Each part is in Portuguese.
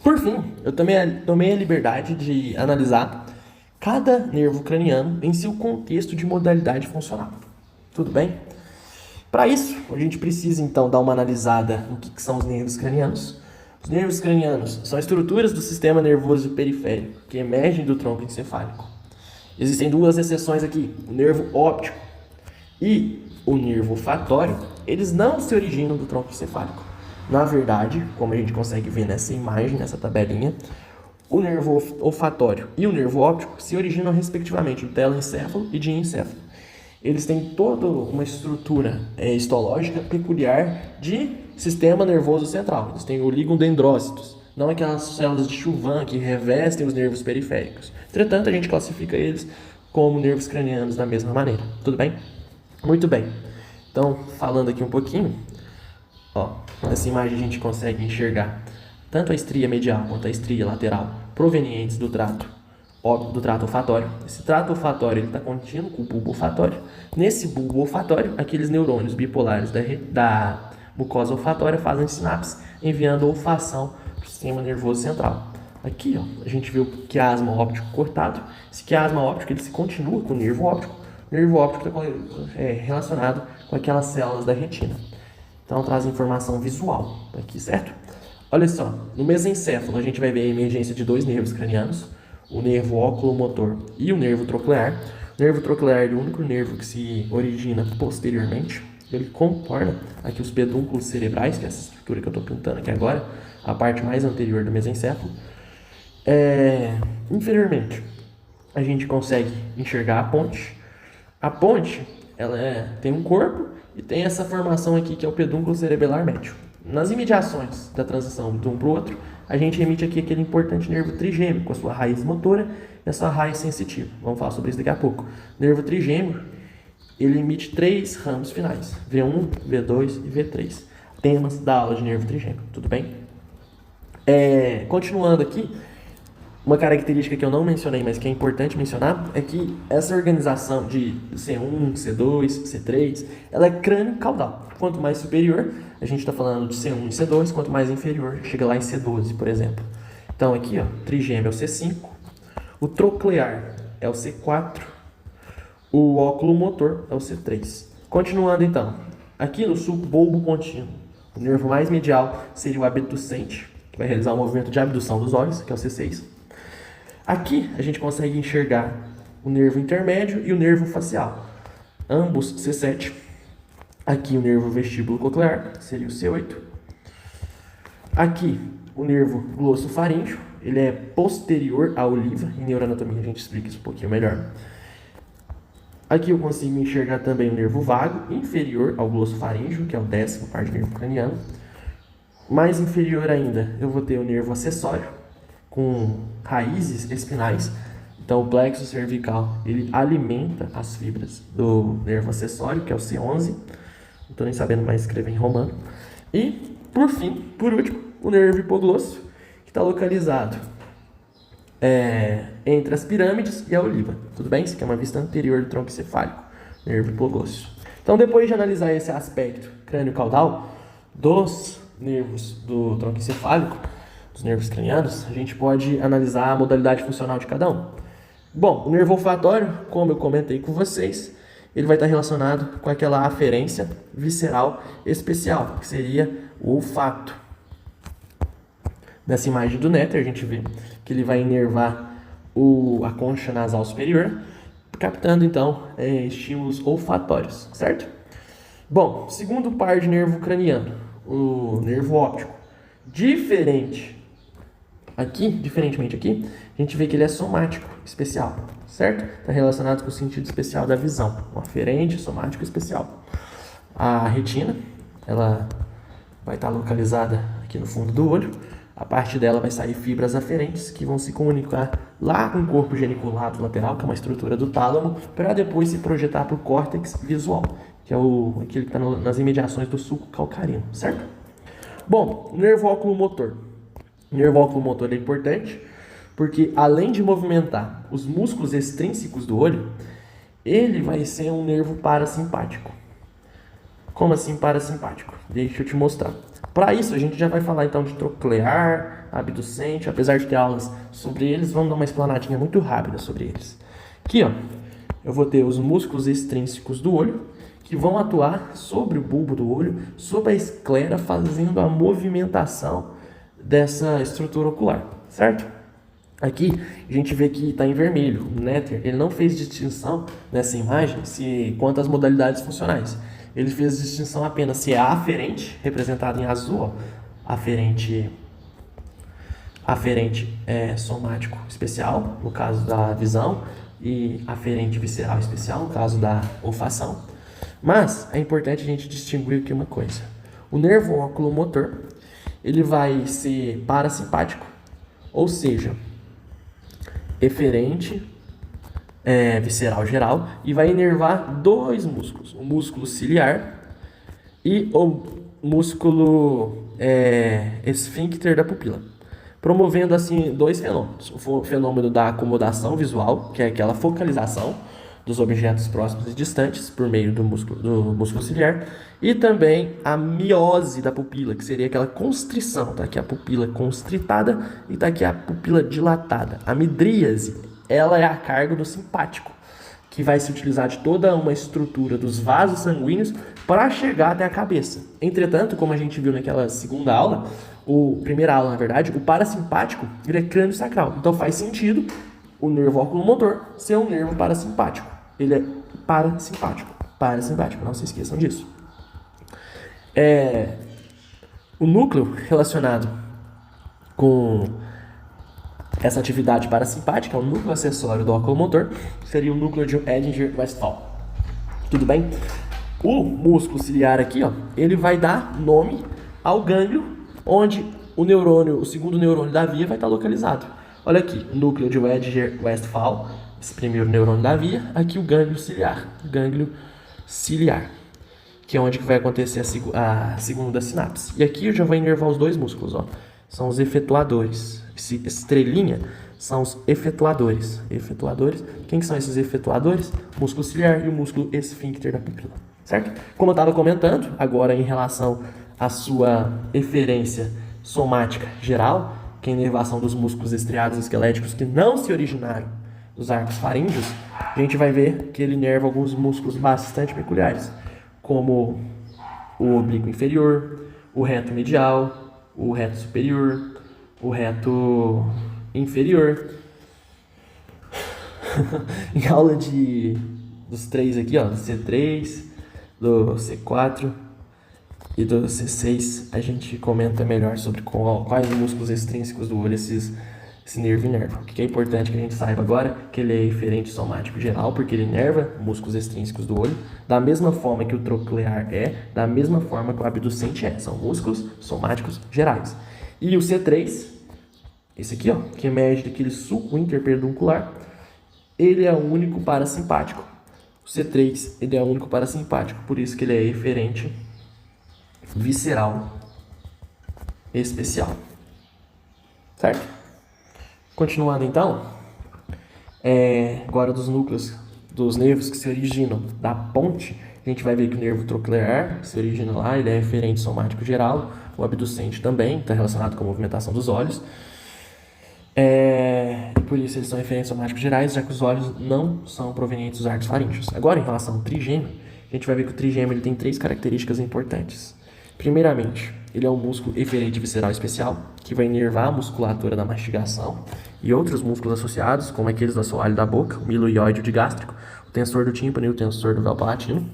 Por fim, eu também tomei a liberdade de analisar cada nervo craniano em seu contexto de modalidade funcional. Tudo bem? Para isso, a gente precisa então dar uma analisada no que são os nervos cranianos. Os nervos cranianos são estruturas do sistema nervoso periférico que emergem do tronco encefálico. Existem duas exceções aqui, o nervo óptico e o nervo olfatório. Eles não se originam do tronco encefálico. Na verdade, como a gente consegue ver nessa imagem, nessa tabelinha, o nervo olfatório e o nervo óptico se originam respectivamente do telencéfalo e diencéfalo. Eles têm toda uma estrutura histológica peculiar de sistema nervoso central. Eles têm oligodendrócitos, não aquelas células de Chauvin que revestem os nervos periféricos. Entretanto, a gente classifica eles como nervos cranianos da mesma maneira. Tudo bem? Muito bem. Então, falando aqui um pouquinho, nessa imagem a gente consegue enxergar tanto a estria medial quanto a estria lateral provenientes do trato olfatório. Esse trato olfatório está contínuo com o bulbo olfatório. Nesse bulbo olfatório, aqueles neurônios bipolares da mucosa olfatória fazem sinapse, enviando olfação para o sistema nervoso central. Aqui, a gente vê o quiasma óptico cortado. Esse quiasma óptico ele se continua com o nervo óptico. O nervo óptico está relacionado com aquelas células da retina. Então, traz informação visual aqui, certo? Olha só, no mesencéfalo a gente vai ver a emergência de dois nervos cranianos, o nervo oculomotor e o nervo troclear. O nervo troclear é o único nervo que se origina posteriormente. Ele contorna aqui os pedúnculos cerebrais, que é essa estrutura que eu estou pintando aqui agora, a parte mais anterior do mesencéfalo. Inferiormente, a gente consegue enxergar a ponte. A ponte ela tem um corpo e tem essa formação aqui que é o pedúnculo cerebelar médio. Nas imediações da transição de um para o outro, a gente emite aqui aquele importante nervo trigêmeo, com a sua raiz motora e a sua raiz sensitiva. Vamos falar sobre isso daqui a pouco. O nervo trigêmeo, ele emite 3 ramos finais, V1, V2 e V3. Temas da aula de nervo trigêmeo, tudo bem? Continuando aqui, uma característica que eu não mencionei, mas que é importante mencionar, é que essa organização de C1, C2, C3, ela é crânio-caudal. Quanto mais superior, a gente está falando de C1 e C2, quanto mais inferior, chega lá em C12, por exemplo. Então aqui, trigêmeo é o C5, o troclear é o C4, o oculomotor é o C3. Continuando então, aqui no subbulbo contínuo, o nervo mais medial seria o abducente, que vai realizar o movimento de abdução dos olhos, que é o C6. Aqui a gente consegue enxergar o nervo intermédio e o nervo facial, ambos C7. Aqui o nervo vestíbulo coclear, seria o C8. Aqui o nervo glossofaríngeo, ele é posterior à oliva. Em neuroanatomia a gente explica isso um pouquinho melhor. Aqui eu consigo enxergar também o nervo vago, inferior ao glossofaríngeo, que é o 10º par de nervo craniano. Mais inferior ainda, eu vou ter o nervo acessório, com raízes espinais. Então o plexo cervical, ele alimenta as fibras do nervo acessório, que é o C11. Não estou nem sabendo mais escrever em romano. E, por fim, por último, o nervo hipoglosso, que está localizado entre as pirâmides e a oliva. Tudo bem? Isso aqui é uma vista anterior do tronco encefálico, nervo hipoglosso. Então, depois de analisar esse aspecto crânio-caudal dos nervos do tronco encefálico, dos nervos cranianos, a gente pode analisar a modalidade funcional de cada um. Bom, o nervo olfatório, como eu comentei com vocês, ele vai estar relacionado com aquela aferência visceral especial, que seria o olfato. Nessa imagem do néter, a gente vê que ele vai inervar a concha nasal superior, captando então estímulos olfatórios, certo? Bom, segundo par de nervo craniano, o nervo óptico, diferentemente aqui, a gente vê que ele é somático, especial, certo? Está relacionado com o sentido especial da visão, um aferente, somático especial. A retina, ela vai estar localizada aqui no fundo do olho. A partir dela vai sair fibras aferentes que vão se comunicar lá com o corpo geniculado lateral, que é uma estrutura do tálamo, para depois se projetar para o córtex visual, que é aquele que está nas imediações do sulco calcarino, certo? Bom, o nervo oculomotor. O nervo oculomotor é importante porque, além de movimentar os músculos extrínsecos do olho, ele vai ser um nervo parasimpático. Como assim parasimpático? Deixa eu te mostrar. Para isso, a gente já vai falar então de troclear, abducente, apesar de ter aulas sobre eles, vamos dar uma explanadinha muito rápida sobre eles. Aqui, ó, eu vou ter os músculos extrínsecos do olho, que vão atuar sobre o bulbo do olho, sobre a esclera, fazendo a movimentação dessa estrutura ocular, certo? Aqui a gente vê que está em vermelho. O Netter ele não fez distinção nessa imagem quanto às modalidades funcionais. Ele fez distinção apenas se é aferente, representado em azul, ó, aferente somático especial, no caso da visão, e aferente visceral especial, no caso da olfação. Mas é importante a gente distinguir aqui uma coisa. O nervo oculomotor, ele vai ser parasimpático, ou seja, eferente visceral geral, e vai inervar dois músculos, o músculo ciliar e o músculo esfíncter da pupila, promovendo assim dois fenômenos: o fenômeno da acomodação visual, que é aquela focalização dos objetos próximos e distantes por meio do músculo ciliar, e também a miose da pupila, que seria aquela constrição. Tá aqui a pupila constritada e tá aqui a pupila dilatada. A midríase, ela é a cargo do simpático, que vai se utilizar de toda uma estrutura dos vasos sanguíneos para chegar até a cabeça. Entretanto, como a gente viu naquela segunda aula, primeira aula na verdade, o parasimpático ele é crânio sacral. Então faz sentido o nervo oculomotor ser um nervo parasimpático. Ele é parasimpático, não se esqueçam disso. O núcleo relacionado com essa atividade parasimpática, o núcleo acessório do oculomotor, seria o núcleo de Edinger-Westphal. Tudo bem? O músculo ciliar aqui, ó, ele vai dar nome ao gânglio onde o segundo neurônio da via vai estar localizado. Olha aqui, o núcleo de Edinger-Westphal, esse primeiro neurônio da via, aqui o gânglio ciliar, que é onde vai acontecer a segunda sinapse. E aqui eu já vou inervar os dois músculos, ó. São os efetuadores. Esse estrelinha são os efetuadores. Quem que são esses efetuadores? O músculo ciliar e o músculo esfíncter da pupila, certo? Como eu estava comentando, agora em relação à sua eferência somática geral, que é a inervação dos músculos estriados esqueléticos que não se originaram dos arcos faríngeos, a gente vai ver que ele inerva alguns músculos bastante peculiares, como o oblíquo inferior, o reto medial, o reto superior, o reto inferior. Em aula dos três aqui, ó, do C3, do C4 e do C6, a gente comenta melhor sobre quais músculos extrínsecos do olho esse nervo inerva. O que é importante que a gente saiba agora que ele é eferente somático geral, porque ele inerva músculos extrínsecos do olho, da mesma forma que o troclear da mesma forma que o abducente são músculos somáticos gerais. E o C3, esse aqui, ó, que emerge daquele sulco interpeduncular, ele é o único parasimpático. O C3, ele é o único parasimpático, por isso que ele é eferente visceral especial. Certo? Continuando então, agora dos núcleos, dos nervos que se originam da ponte, a gente vai ver que o nervo troclear se origina lá, ele é eferente somático geral, o abducente também, está relacionado com a movimentação dos olhos. Por isso eles são eferentes somáticos gerais, já que os olhos não são provenientes dos arcos faríngeos. Agora, em relação ao trigêmeo, a gente vai ver que o trigêmeo ele tem três características importantes. Primeiramente, ele é um músculo eferente visceral especial, que vai inervar a musculatura da mastigação e outros músculos associados, como aqueles do assoalho da boca, o miloióide e o digástrico, o tensor do tímpano e o tensor do véu palatino.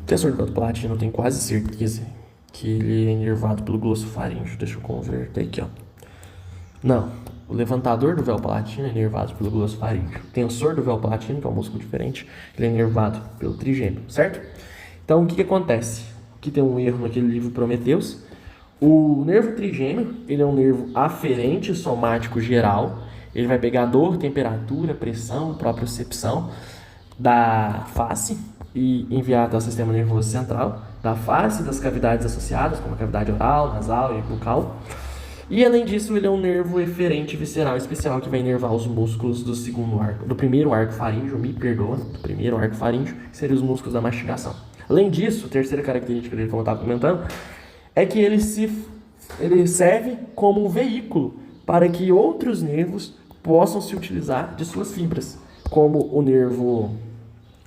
O tensor do véu palatino eu tenho quase certeza que ele é inervado pelo glossofaríngeo. Deixa eu converter aqui, ó. Não, o levantador do véu palatino é inervado pelo glossofaríngeo. O tensor do véu palatino, que é um músculo diferente, ele é inervado pelo trigêmeo, certo? Então, o que acontece? Aqui tem um erro naquele livro Prometheus. O nervo trigêmeo, ele é um nervo aferente somático geral. Ele vai pegar dor, temperatura, pressão, propriocepção da face e enviar até o sistema nervoso central, da face e das cavidades associadas, como a cavidade oral, nasal e bucal. E além disso, ele é um nervo eferente visceral especial que vai inervar os músculos do primeiro arco faríngeo, do primeiro arco faríngeo, que seriam os músculos da mastigação. Além disso, a terceira característica dele, como eu estava comentando, é que ele serve como um veículo para que outros nervos possam se utilizar de suas fibras, como o nervo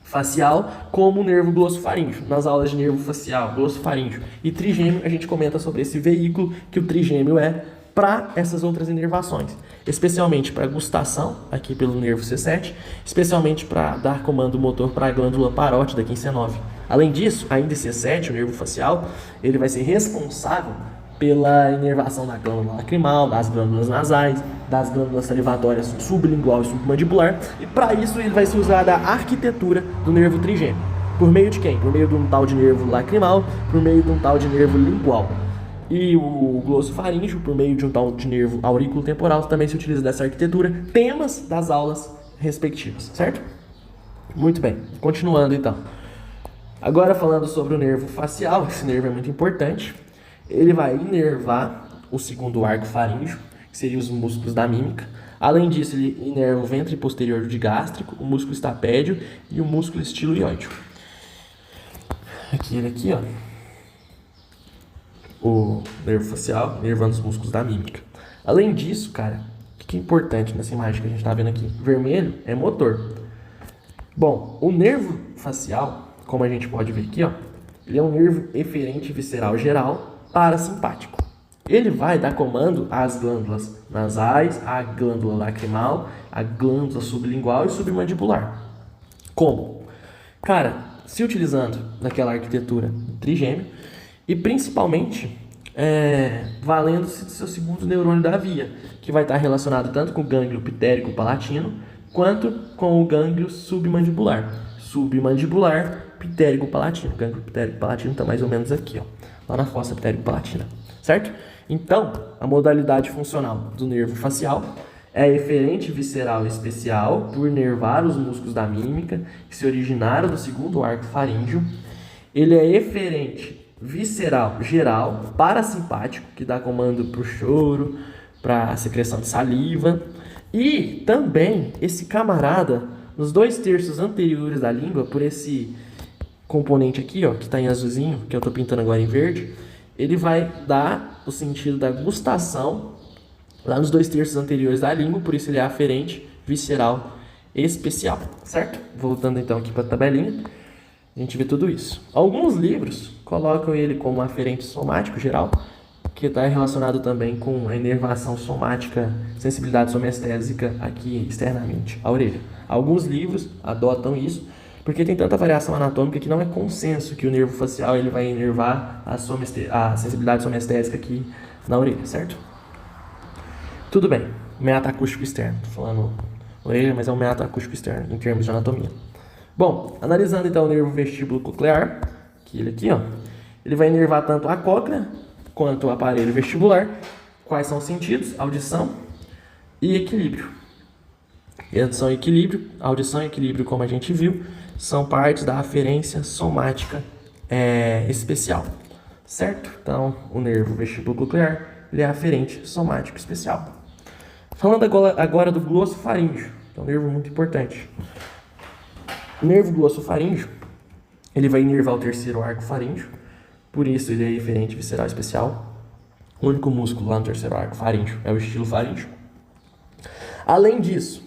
facial, como o nervo glossofaríngeo. Nas aulas de nervo facial, glossofaríngeo e trigêmeo, a gente comenta sobre esse veículo que o trigêmeo é para essas outras inervações, especialmente para gustação, aqui pelo nervo C7, especialmente para dar comando motor para a glândula parótida aqui em C9. Além disso, ainda em C7, o nervo facial, ele vai ser responsável pela inervação da glândula lacrimal, das glândulas nasais, das glândulas salivatórias sublingual e submandibular, e para isso ele vai se usar da arquitetura do nervo trigêmeo. Por meio de quem? Por meio de um tal de nervo lacrimal, por meio de um tal de nervo lingual. E o glossofaríngeo, por meio de um tal de nervo auriculotemporal, também se utiliza dessa arquitetura, temas das aulas respectivas, certo? Muito bem, continuando então. Agora falando sobre o nervo facial, esse nervo é muito importante. Ele vai inervar o segundo arco faríngeo, que seriam os músculos da mímica. Além disso, ele inerva o ventre posterior digástrico, o músculo estapédio e o músculo estiloióide. Ele aqui, ó. O nervo facial, inervando os músculos da mímica. Além disso, cara, o que é importante nessa imagem que a gente está vendo aqui? Vermelho é motor. Bom, o nervo facial, como a gente pode ver aqui, ó, ele é um nervo eferente visceral geral parasimpático. Ele vai dar comando às glândulas nasais, à glândula lacrimal, à glândula sublingual e submandibular. Como? Cara, se utilizando daquela arquitetura do trigêmeo, e principalmente valendo-se do seu segundo neurônio da via, que vai estar relacionado tanto com o gânglio pitérico-palatino quanto com o gânglio submandibular. Submandibular, pitérico-palatino. O gânglio pitérico-palatino está mais ou menos aqui, ó, lá na fossa pitérico-palatina, certo? Então, a modalidade funcional do nervo facial é eferente visceral especial por inervar os músculos da mímica, que se originaram do segundo arco faríngeo. Ele é eferente visceral geral parasimpático, que dá comando para o choro, para a secreção de saliva. E também esse camarada, nos 2/3 anteriores da língua, por esse componente aqui, ó, que está em azulzinho, que eu estou pintando agora em verde, ele vai dar o sentido da gustação lá nos 2/3 anteriores da língua, por isso ele é aferente visceral especial, certo? Voltando então aqui para a tabelinha, a gente vê tudo isso. Alguns livros colocam ele como aferente somático geral, que está relacionado também com a inervação somática, sensibilidade somestésica aqui externamente, a orelha. Alguns livros adotam isso, porque tem tanta variação anatômica que não é consenso que o nervo facial ele vai inervar a sensibilidade somestésica aqui na orelha, certo? Tudo bem, meato acústico externo, tô falando orelha, mas é um meato acústico externo em termos de anatomia. Bom, analisando então o nervo vestíbulo coclear, que ele aqui, ó, ele vai inervar tanto a cóclea quanto o aparelho vestibular. Quais são os sentidos? Audição e equilíbrio. Audição e equilíbrio, como a gente viu, são partes da aferência somática especial, certo? Então, o nervo vestíbulo coclear, ele é aferente somático especial. Falando agora do glossofaríngeo, que é um nervo muito importante. O nervo glossofaríngeo, ele vai inervar o terceiro arco faríngeo, por isso ele é eferente visceral especial. O único músculo lá no terceiro arco faríngeo é o estilofaríngeo. Além disso,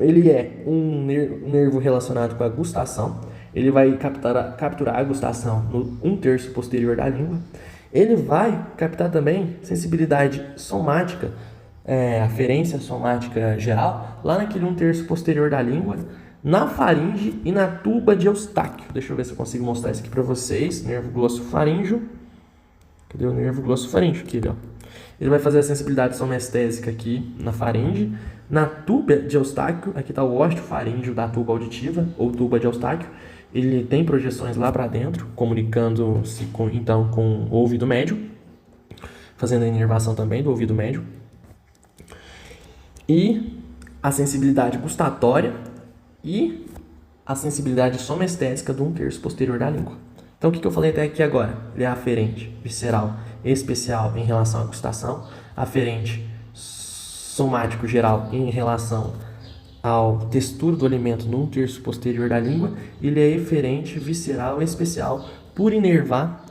ele é um nervo relacionado com a gustação. Ele vai capturar a gustação no 1/3 posterior da língua. Ele vai captar também sensibilidade somática, aferência somática geral, lá naquele 1/3 posterior da língua, na faringe e na tuba de Eustáquio. Deixa eu ver se eu consigo mostrar isso aqui para vocês. Nervo glossofaríngeo. Cadê o nervo glossofaríngeo? Aqui, ó. Ele vai fazer a sensibilidade somestésica aqui na faringe. Na tuba de Eustáquio, aqui está o ósteo faríngeo da tuba auditiva, ou tuba de Eustáquio. Ele tem projeções lá para dentro, comunicando-se então com o ouvido médio, fazendo a inervação também do ouvido médio. E a sensibilidade gustatória e a sensibilidade somestésica do 1/3 posterior da língua. Então, o que eu falei até aqui agora? Ele é aferente visceral especial em relação à gustação, aferente somático geral em relação ao textura do alimento no 1/3 posterior da língua. Ele é eferente visceral especial por inervar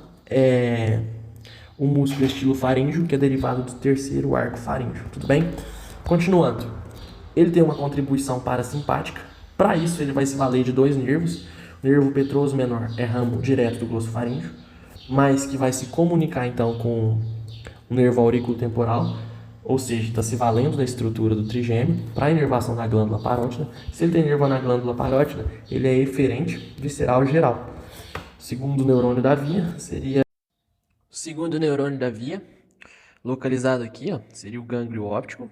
o músculo estilofaríngeo, que é derivado do terceiro arco faríngeo, tudo bem? Continuando, ele tem uma contribuição parasimpática. Para isso, ele vai se valer de dois nervos. O nervo petroso menor é ramo direto do glossofaríngeo, mas que vai se comunicar então com o nervo auriculotemporal, ou seja, está se valendo da estrutura do trigêmeo para a inervação da glândula parótida. Se ele tem nervo na glândula parótida, ele é eferente visceral geral. O segundo neurônio da via seria localizado aqui, ó, seria o gânglio óptico.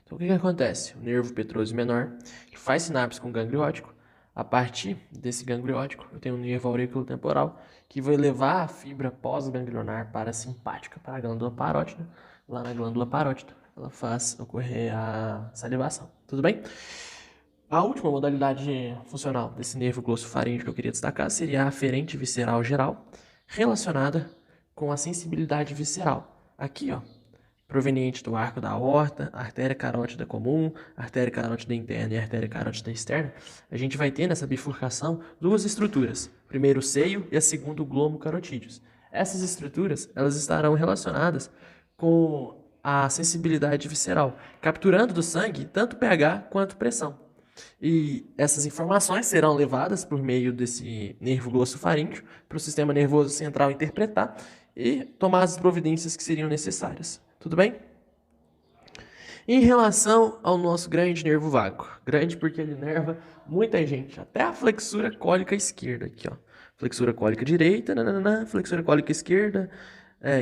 Então, o que acontece? O nervo petroso menor, que faz sinapse com o gânglio óptico. A partir desse gânglio óptico, eu tenho um nervo auriculotemporal, que vai levar a fibra pós-ganglionar parasimpática para a glândula parótida. Lá na glândula parótida, ela faz ocorrer a salivação. Tudo bem? A última modalidade funcional desse nervo glossofaríngeo que eu queria destacar seria a aferente visceral geral, relacionada com a sensibilidade visceral. Aqui, ó, proveniente do arco da aorta, artéria carótida comum, artéria carótida interna e artéria carótida externa, a gente vai ter nessa bifurcação duas estruturas. Primeiro o seio e a segunda o glomo carotídeos. Essas estruturas, elas estarão relacionadas com a sensibilidade visceral, capturando do sangue tanto pH quanto pressão. E essas informações serão levadas por meio desse nervo glossofaríngeo para o sistema nervoso central interpretar e tomar as providências que seriam necessárias. Tudo bem? Em relação ao nosso grande nervo vago, grande porque ele inerva muita gente, até a flexura cólica esquerda, aqui, ó. Flexura cólica direita, flexura cólica esquerda,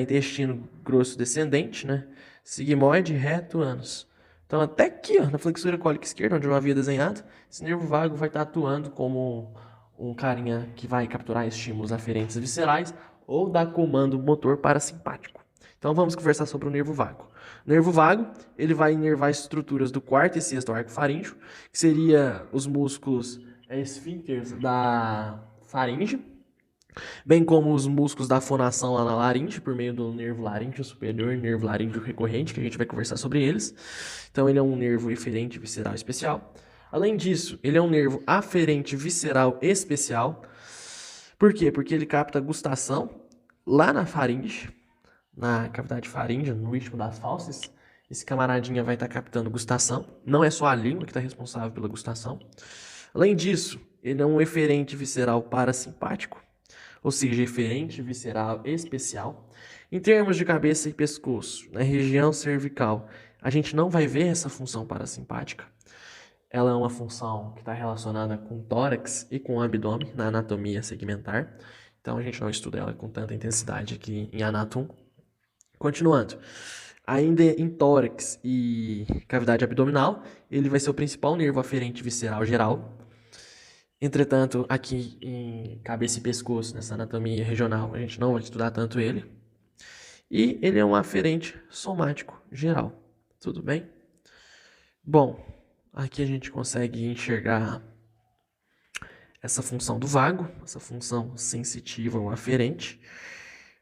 intestino grosso descendente, né? Sigmoide, reto, ânus. Então, até aqui, ó, na flexura cólica esquerda, onde eu havia desenhado, esse nervo vago vai estar atuando como um carinha que vai capturar estímulos aferentes viscerais ou dar comando motor parasimpático. Então, vamos conversar sobre o nervo vago. O nervo vago, ele vai inervar estruturas do quarto e sexto arco faríngeo, que seria os músculos esfíncteres da faringe, bem como os músculos da fonação lá na laringe, por meio do nervo laríngeo superior e nervo laríngeo recorrente, que a gente vai conversar sobre eles. Então, ele é um nervo eferente visceral especial. Além disso, ele é um nervo aferente visceral especial. Por quê? Porque ele capta gustação lá na faringe, na cavidade faríngea, no istmo das fauces. Esse camaradinha vai estar captando gustação. Não é só a língua que está responsável pela gustação. Além disso, ele é um eferente visceral parasimpático, ou seja, eferente visceral especial. Em termos de cabeça e pescoço, na região cervical, a gente não vai ver essa função parasimpática. Ela é uma função que está relacionada com o tórax e com o abdômen na anatomia segmentar. Então, a gente não estuda ela com tanta intensidade aqui em Anatom. Continuando. Ainda em tórax e cavidade abdominal, ele vai ser o principal nervo aferente visceral geral. Entretanto, aqui em cabeça e pescoço, nessa anatomia regional, a gente não vai estudar tanto ele. E ele é um aferente somático geral. Tudo bem? Bom, aqui a gente consegue enxergar essa função do vago, essa função sensitiva ou aferente.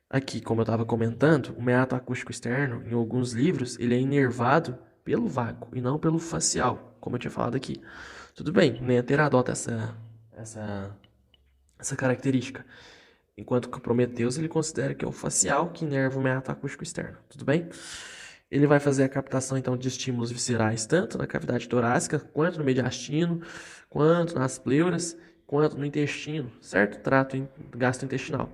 Aqui, como eu estava comentando, o meato acústico externo, em alguns livros, ele é inervado pelo vago e não pelo facial, como eu tinha falado aqui. Tudo bem, Néter adota essa característica. Enquanto que o Prometheus, ele considera que é o facial que inerva o meato acústico externo. Tudo bem? Ele vai fazer a captação, então, de estímulos viscerais, tanto na cavidade torácica, quanto no mediastino, quanto nas pleuras, quanto no intestino, certo? Trato gastrointestinal.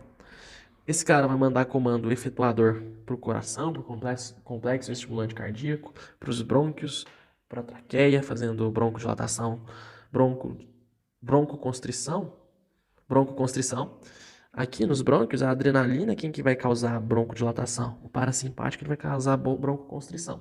Esse cara vai mandar comando efetuador para o coração, para o complexo estimulante cardíaco, para os brônquios, para a traqueia, fazendo broncodilatação, broncoconstrição. Aqui nos brônquios, a adrenalina, quem que vai causar broncodilatação? O parasimpático, ele vai causar broncoconstrição.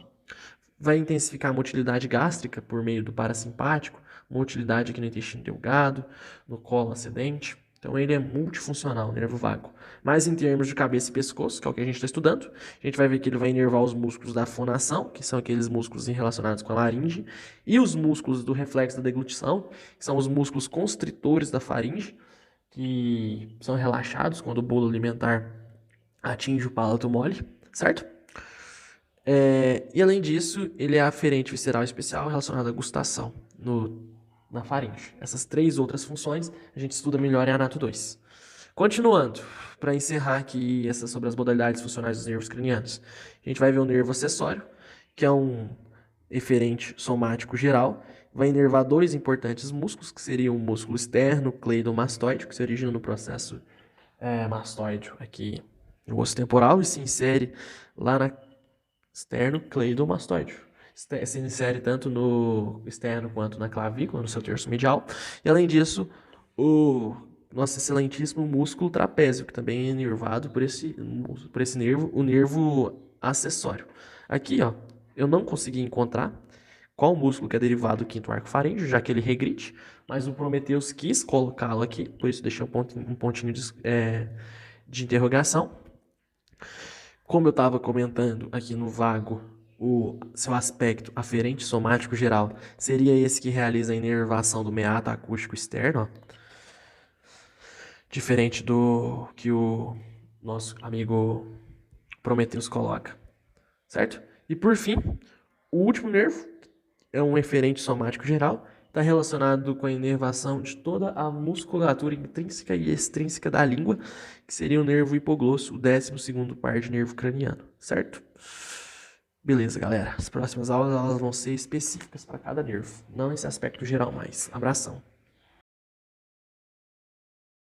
Vai intensificar a motilidade gástrica por meio do parasimpático, motilidade aqui no intestino delgado, no colo ascendente. Então, ele é multifuncional, o nervo vago. Mas em termos de cabeça e pescoço, que é o que a gente está estudando, a gente vai ver que ele vai inervar os músculos da fonação, que são aqueles músculos relacionados com a laringe, e os músculos do reflexo da deglutição, que são os músculos constritores da faringe, que são relaxados quando o bolo alimentar atinge o palato mole, certo? E além disso, ele é aferente visceral especial relacionado à gustação na faringe. Essas três outras funções a gente estuda melhor em Anato 2. Continuando, para encerrar aqui essa sobre as modalidades funcionais dos nervos cranianos, a gente vai ver o nervo acessório, que é um eferente somático geral, vai inervar dois importantes músculos, que seriam o músculo externo cleidomastoide, que se origina no processo mastoide aqui no osso temporal e se insere lá na externo cleidomastoide. Se insere tanto no externo quanto na clavícula, no seu terço medial. E além disso, o nosso excelentíssimo músculo trapézio, que também é inervado por esse nervo, o nervo acessório. Aqui, ó, eu não consegui encontrar qual músculo que é derivado do quinto arco faríngeo, já que ele regride, mas o Prometheus quis colocá-lo aqui, por isso deixei um pontinho de interrogação. Como eu estava comentando aqui no vago, o seu aspecto aferente somático geral seria esse que realiza a inervação do meato acústico externo, ó. Diferente do que o nosso amigo Prometheus coloca, certo? E por fim, o último nervo é um eferente somático geral, está relacionado com a inervação de toda a musculatura intrínseca e extrínseca da língua, que seria o nervo hipoglosso, o 12º par de nervo craniano, certo? Beleza, galera. As próximas aulas elas vão ser específicas para cada nervo, não esse aspecto geral mais. Abração.